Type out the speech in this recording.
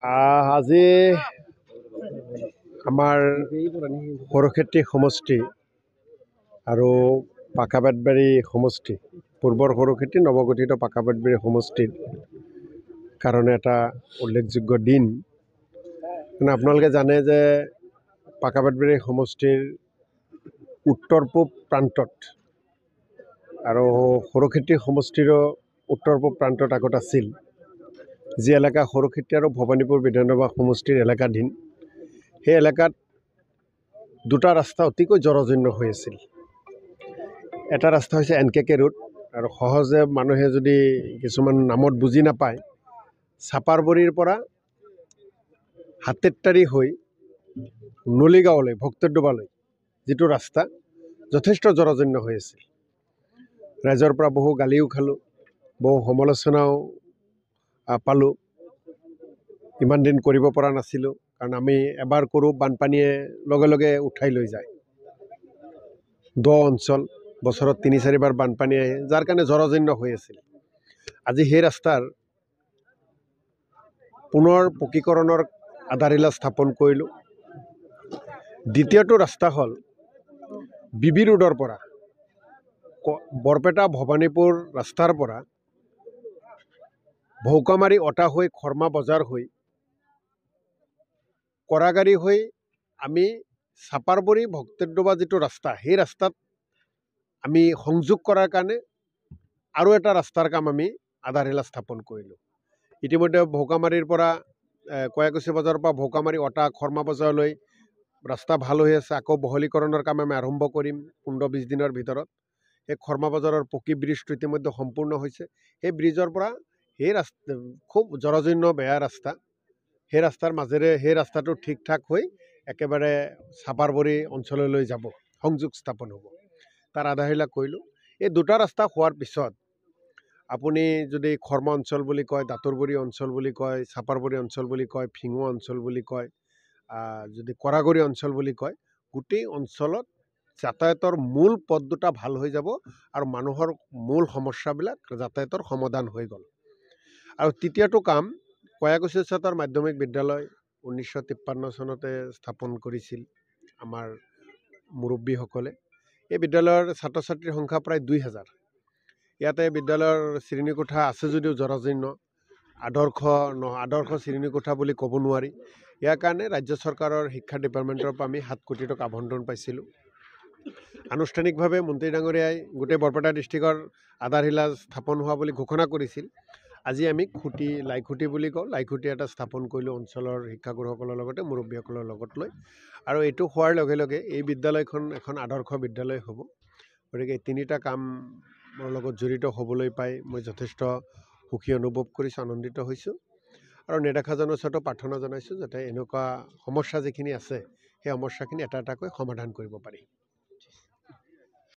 আজি আমাৰ সৰুক্ষেত্ৰী সমষ্টি আৰু পাকাবেতবাৰী সমষ্টি পূৰ্বৰ সৰুক্ষেত্ৰী নৱগঠিত পাকাবেতবাৰী সমষ্টিৰ কাৰণে এটা উল্লেখযোগ্য দিন। মানে আপোনালোকে জানে যে পাকাবেতবাৰী সমষ্টিৰ উত্তৰ পূব প্ৰান্তত আৰু সৰুক্ষেত্ৰী সমষ্টিৰো উত্তৰ পূব প্ৰান্তত আগত আছিল যি এলেকা সৰুক্ষেত্ৰী আৰু ভৱানীপুৰ বিধানসভা সমষ্টিৰ এলেকাধীন। সেই এলেকাত দুটা ৰাস্তা অতিকৈ জৰাজীৰ্ণ হৈ আছিল। এটা ৰাস্তা হৈছে NKK ৰোড, আৰু সহজে মানুহে যদি কিছুমান নামত বুজি নাপায়, চাপাৰবৰীৰ পৰা হাতেৰটাৰী হৈ নলীগাঁৱলৈ ভক্তডোবালৈ যিটো ৰাস্তা যথেষ্ট জৰাজীৰ্ণ হৈ আছিল। ৰাইজৰ পৰা বহু গালিও খালোঁ, বহু সমালোচনাও পালোঁ। ইমান দিন কৰিব পৰা নাছিলোঁ, কাৰণ আমি এবাৰ কৰোঁ বানপানীয়ে লগে লগে উঠাই লৈ যায়। দ অঞ্চল, বছৰত ৩-৪ বাৰ বানপানী আহে, যাৰ কাৰণে জৰাজীৰ্ণ হৈ আছিল। আজি সেই ৰাস্তাৰ পুনৰ পকীকৰণৰ আধাৰশিলা স্থাপন কৰিলোঁ। দ্বিতীয়টো ৰাস্তা হ'ল BB ৰোডৰ পৰা বৰপেটা ভৱানীপুৰ ৰাস্তাৰ পৰা ভৌকামাৰী অটা হৈ খৰ্মা বজাৰ হৈ কৰাগাৰী হৈ আমি চাপাৰবৰী ভক্তডোবা যিটো ৰাস্তা, সেই ৰাস্তাত আমি সংযোগ কৰাৰ কাৰণে আৰু এটা ৰাস্তাৰ কাম আমি আধাৰশিলা স্থাপন কৰিলোঁ। ইতিমধ্যে ভৌকামাৰীৰ পৰা কয়াকুছি বজাৰৰ পৰা ভৌকামাৰী অটা খৰ্মা বজাৰলৈ ৰাস্তা ভাল হৈ আছে। আকৌ বহলীকৰণৰ কাম আমি আৰম্ভ কৰিম 15-20 দিনৰ ভিতৰত। সেই খৰ্মা বজাৰৰ পকী ব্ৰিজটো ইতিমধ্যে সম্পূৰ্ণ হৈছে। সেই ব্ৰিজৰ পৰা সেই ৰাস্তা খুব জৰাজীৰ্ণ বেয়া ৰাস্তা, সেই ৰাস্তাৰ মাজেৰে সেই ৰাস্তাটো ঠিক ঠাক হৈ একেবাৰে চাপাৰবৰী অঞ্চললৈ যাব, সংযোগ স্থাপন হ'ব। তাৰ আধাৰশিলা কৰিলোঁ। এই দুটা ৰাস্তা হোৱাৰ পিছত আপুনি যদি খৰ্মা অঞ্চল বুলি কয়, দাঁতৰবৰী অঞ্চল বুলি কয়, চাপাৰবৰী অঞ্চল বুলি কয়, ফিঙো অঞ্চল বুলি কয়, যদি কৰাগুৰি অঞ্চল বুলি কয়, গোটেই অঞ্চলত যাতায়াতৰ মূল পথ দুটা ভাল হৈ যাব আৰু মানুহৰ মূল সমস্যাবিলাক যাতায়াতৰ সমাধান হৈ গ'ল। আৰু তৃতীয়টো কাম, কয়াকুছি উচ্চতৰ মাধ্যমিক বিদ্যালয় 1953 চনতে স্থাপন কৰিছিল আমাৰ মুৰব্বীসকলে। এই বিদ্যালয়ৰ ছাত্ৰ ছাত্ৰীৰ সংখ্যা প্ৰায় 2000। ইয়াতে বিদ্যালয়ৰ শ্ৰেণীকোঠা আছে যদিও জৰাজীৰ্ণ, আদৰ্শ শ্ৰেণীকোঠা বুলি ক'ব নোৱাৰি। ইয়াৰ কাৰণে ৰাজ্য চৰকাৰৰ শিক্ষা ডিপাৰ্টমেণ্টৰ পৰা আমি 7 কোটি টকা আবণ্টন পাইছিলোঁ। আনুষ্ঠানিকভাৱে মন্ত্ৰী ডাঙৰীয়াই গোটেই বৰপেটা ডিষ্ট্ৰিক্টৰ আধাৰশিলা স্থাপন হোৱা বুলি ঘোষণা কৰিছিল। আজি আমি লাইখুঁটি বুলি কওঁ, লাইখুঁটি এটা স্থাপন কৰিলোঁ অঞ্চলৰ শিক্ষাগুৰুসকলৰ লগতে মুৰব্বীসকলৰ লগত লৈ। আৰু এইটো হোৱাৰ লগে লগে এই বিদ্যালয়খন এখন আদৰ্শ বিদ্যালয় হ'ব। গতিকে এই তিনিটা কামৰ লগত জড়িত হ'বলৈ পাই মই যথেষ্ট সুখী অনুভৱ কৰিছোঁ, আনন্দিত হৈছোঁ। আৰু নেদেখাজনৰ ওচৰতো প্ৰাৰ্থনা জনাইছোঁ যাতে এনেকুৱা সমস্যা যিখিনি আছে সেই সমস্যাখিনি এটা এটাকৈ সমাধান কৰিব পাৰি।